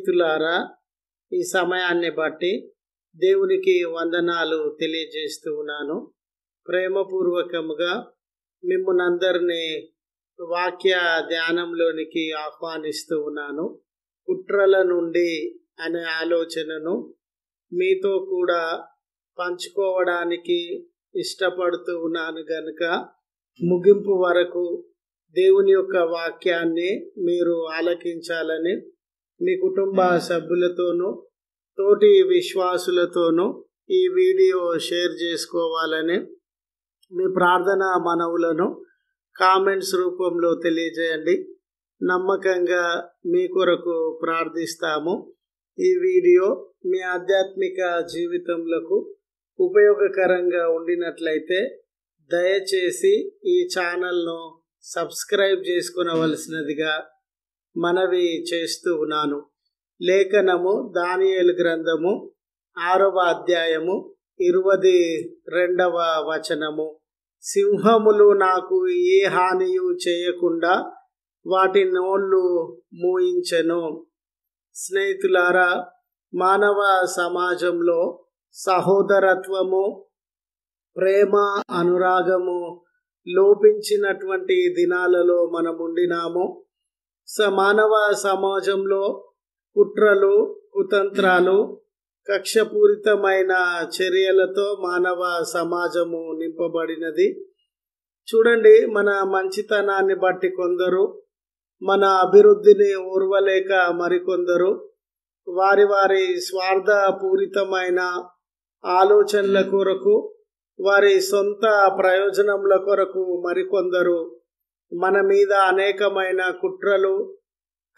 స్నేహితులారా, ఈ సమయాన్ని బట్టి దేవునికి వందనాలు తెలియజేస్తూ ఉన్నాను. ప్రేమపూర్వకముగా మిమ్మల్ని అందరినీ వాక్య ధ్యానంలోనికి ఆహ్వానిస్తూ ఉన్నాను. కుట్రల నుండి అనే ఆలోచనను మీతో కూడా పంచుకోవడానికి ఇష్టపడుతూ ఉన్నాను గనుక ముగింపు వరకు దేవుని యొక్క వాక్యాన్ని మీరు ఆలకించాలని మీ కుటుంబ సభ్యులతోనూ తోటి విశ్వాసులతోనూ ఈ వీడియో షేర్ చేసుకోవాలని మీ ప్రార్థన మనవులను కామెంట్స్ రూపంలో తెలియజేయండి. నమ్మకంగా మీ కొరకు ప్రార్థిస్తాము. ఈ వీడియో మీ ఆధ్యాత్మిక జీవితంలో ఉపయోగకరంగా ఉండినట్లయితే దయచేసి ఈ ఛానల్ను సబ్స్క్రైబ్ చేసుకునవలసినదిగా మనవి చేస్తూ ఉన్నాను. లేఖనము దానియేలు గ్రంథము 6వ అధ్యాయము 22వ వచనము. సింహములు నాకు ఏ హానియు చేయకుండా వాటి నోళ్ళు మూయించెను. స్నేహితులారా, మానవ సమాజంలో సహోదరత్వము, ప్రేమ, అనురాగము లోపించినటువంటి దినాలలో మనం ఉండినాము. మానవ సమాజంలో కుట్రలు, కుతంత్రాలు, కక్షపూరితమైన చర్యలతో మానవ సమాజము నింపబడినది. చూడండి, మన మంచితనాన్ని బట్టి కొందరు, మన అభివృద్ధిని ఓర్వలేక మరికొందరు, వారి వారి స్వార్థపూరితమైన ఆలోచనల కొరకు, వారి సొంత ప్రయోజనముల కొరకు మరికొందరు మన మీద అనేకమైన కుట్రలు,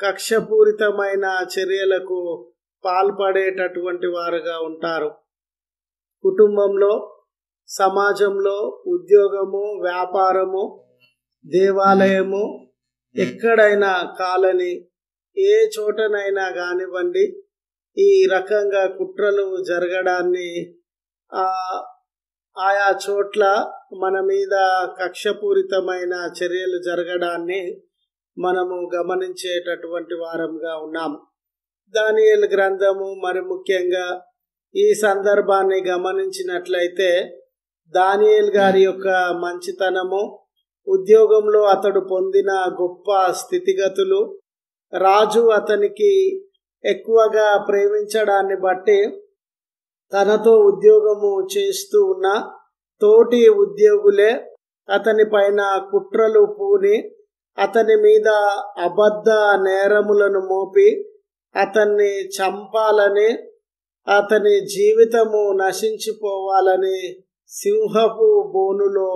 కక్షపూరితమైన చర్యలకు పాల్పడేటటువంటి వారుగా ఉంటారు. కుటుంబంలో, సమాజంలో, ఉద్యోగము, వ్యాపారము, దేవాలయము, ఎక్కడైనా కాలని ఏ చోటనైనా కానివ్వండి, ఈ రకంగా కుట్రలు జరగడాన్ని, ఆయా చోట్ల మన మీద కక్షపూరితమైన చర్యలు జరగడాన్ని మనము గమనించేటటువంటి వారంగా ఉన్నాం. దానియేలు గ్రంథము మరి ముఖ్యంగా ఈ సందర్భాన్ని గమనించినట్లయితే దానియేలు గారి యొక్క మంచితనము, ఉద్యోగంలో అతడు పొందిన గొప్ప స్థితిగతులు, రాజు అతనికి ఎక్కువగా ప్రేమించడాన్ని బట్టి తనతో ఉద్యోగము చేస్తూ ఉన్న తోటి ఉద్యోగులే అతని పైన కుట్రలు పూని అతని మీద అబద్ధ నేరములను మోపి అతన్ని చంపాలని, అతని జీవితము నశించిపోవాలని సింహపు బోనులో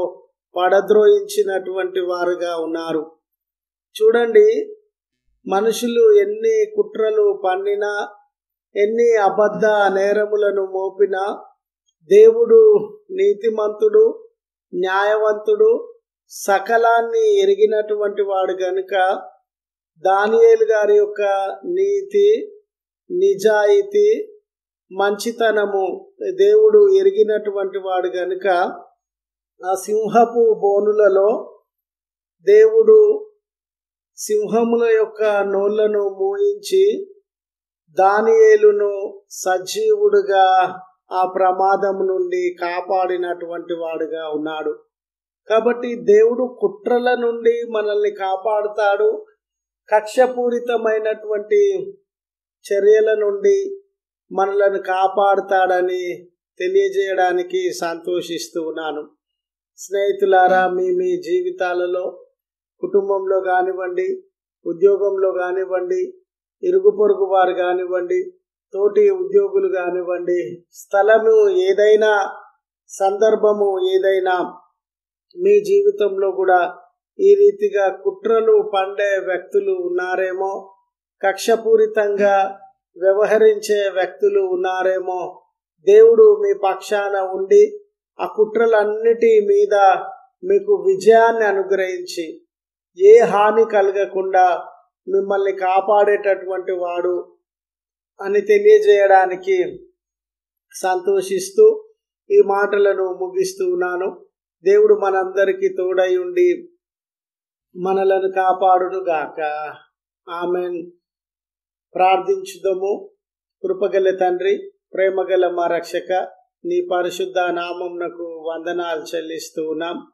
పడద్రోయించినటువంటి వారుగా ఉన్నారు. చూడండి, మనుషులు ఎన్ని కుట్రలు పన్నినా, ఎన్ని అబద్ధ నేరములను మోపినా దేవుడు నీతిమంతుడు, న్యాయవంతుడు, సకలాన్ని ఎరిగినటువంటి వాడు గనుక దానియేలు గారి యొక్క నీతి, నిజాయితీ, మంచితనము దేవుడు ఎరిగినటువంటి వాడు గనుక ఆ సింహపు బోనులలో దేవుడు సింహముల యొక్క నోళ్లను మూయించి దానియేలును సజీవుడుగా ఆ ప్రమాదం నుండి కాపాడినటువంటి వాడుగా ఉన్నాడు. కాబట్టి దేవుడు కుట్రల నుండి మనల్ని కాపాడుతాడు. కక్షపూరితమైనటువంటి చర్యల నుండి మనలను కాపాడుతాడని తెలియజేయడానికి సంతోషిస్తూ ఉన్నాను. స్నేహితులారా, మీ జీవితాలలో, కుటుంబంలో కానివ్వండి, ఉద్యోగంలో కానివ్వండి, ఇరుగు పొరుగు వారు కానివ్వండి, తోటి ఉద్యోగులు కానివ్వండి, స్థలము ఏదైనా, సందర్భము ఏదైనా, మీ జీవితంలో కూడా ఈ రీతిగా కుట్రలు పండే వ్యక్తులు ఉన్నారేమో, కక్షపూరితంగా వ్యవహరించే వ్యక్తులు ఉన్నారేమో. దేవుడు మీ పక్షాన ఉండి ఆ కుట్రలన్నిటి మీద మీకు విజయాన్ని అనుగ్రహించి ఏ హాని కలగకుండా మిమ్మల్ని కాపాడేటటువంటి వాడు అని తెలియజేయడానికి సంతోషిస్తూ ఈ మాటలను ముగిస్తూ ఉన్నాను. దేవుడు మనందరికీ తోడై ఉండి మనలను కాపాడును గాక. ఆమెన్. ప్రార్థించుదము. కృపగల తండ్రి, ప్రేమగల మా రక్షక, నీ పరిశుద్ధ నామమునకు వందనాలు చెల్లిస్తూ ఉన్నాం.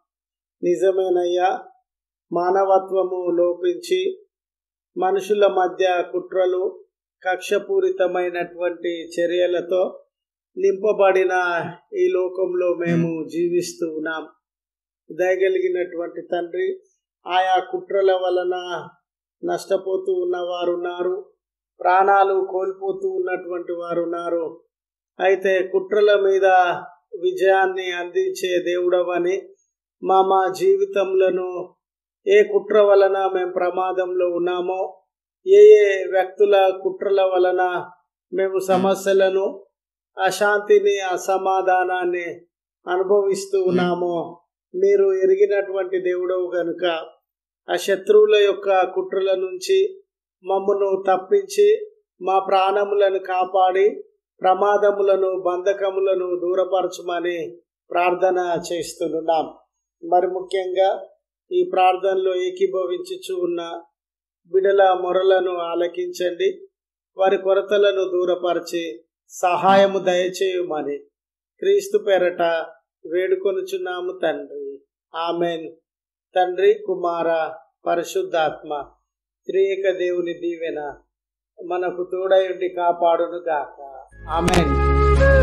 నిజమేనయ్యా, మానవత్వము లోపించి మనుషుల మధ్య కుట్రలు, కక్షపూరితమైనటువంటి చర్యలతో నింపబడిన ఈ లోకంలో మేము జీవిస్తూ ఉన్నాం. దయగలిగినటువంటి తండ్రి, ఆయా కుట్రల వలన నష్టపోతూ ఉన్నవారు ఉన్నారు, ప్రాణాలు కోల్పోతూ ఉన్నటువంటి వారు ఉన్నారు. అయితే కుట్రల మీద విజయాన్ని అందించే దేవుడవని, మా జీవితంలో ఏ కుట్ర వలన మేము ప్రమాదంలో ఉన్నామో, ఏ వ్యక్తుల కుట్రల వలన మేము సమస్యలను, అశాంతిని, అసమాధానాన్ని అనుభవిస్తూ ఉన్నామో మీరు ఎరిగినటువంటి దేవుడవు గనుక ఆ శత్రువుల యొక్క కుట్రల నుంచి మమ్మను తప్పించి మా ప్రాణములను కాపాడి ప్రమాదములను, బంధకములను దూరపరచమని ప్రార్థన చేస్తున్నాం. మరి ముఖ్యంగా ఈ ప్రార్థనలో ఏకీభవించుచు ఉన్న బిడల మొరలను ఆలకించండి. వారి కొరతలను దూరపరిచి సహాయము దయచేయమని క్రీస్తు పేరట వేడుకొనుచున్నాము తండ్రి. ఆమెన్. తండ్రి, కుమార, పరిశుద్ధాత్మ త్రియేక దేవుని దీవెన మనకు తోడయుండి కాపాడును గాక. ఆమెన్.